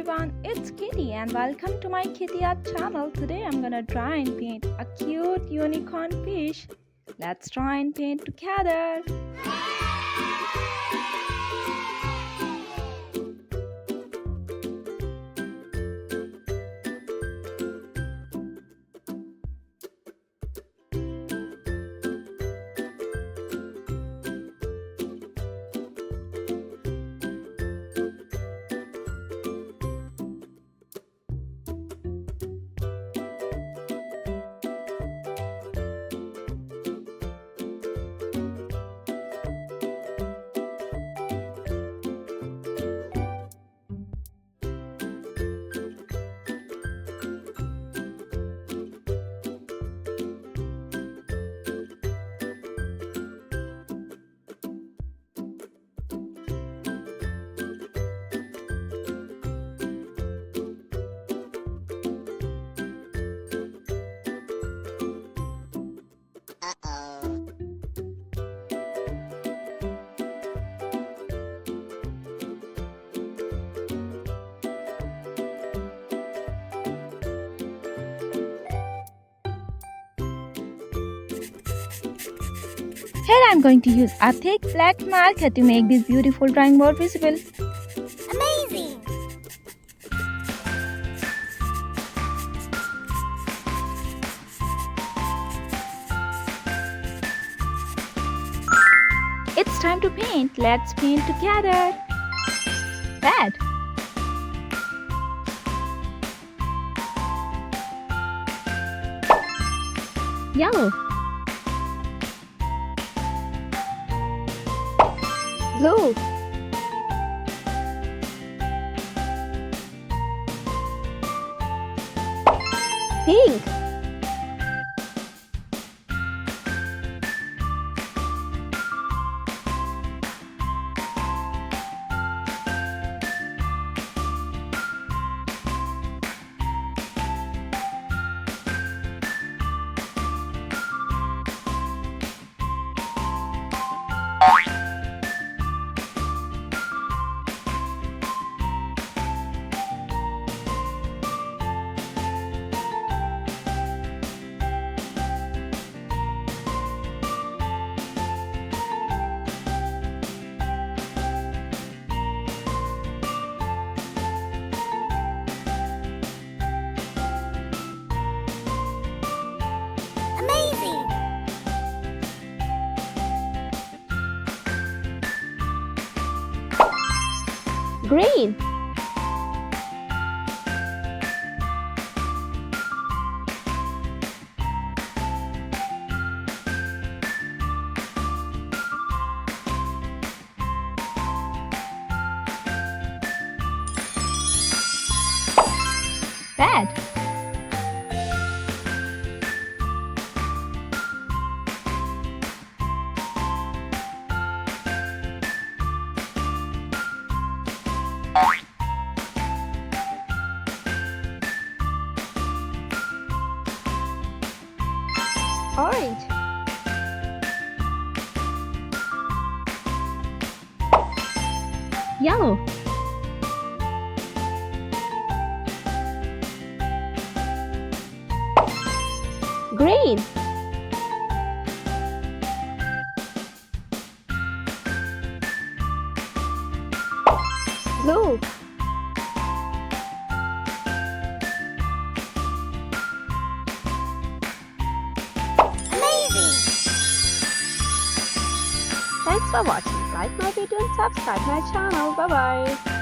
everyone, it's Kitty and welcome to my Kitty Art channel. Today I'm gonna try and paint a cute unicorn fish. Let's try and paint together. Here I'm going to use a thick black marker to make this beautiful drawing more visible. Amazing! It's time to paint. Let's paint together. Red. Yellow. Blue. Pink. Amazing! Green. Red. Orange. Yellow. Green. Blue. Amazing! Thanks for watching. Like my video and subscribe my channel. Bye bye.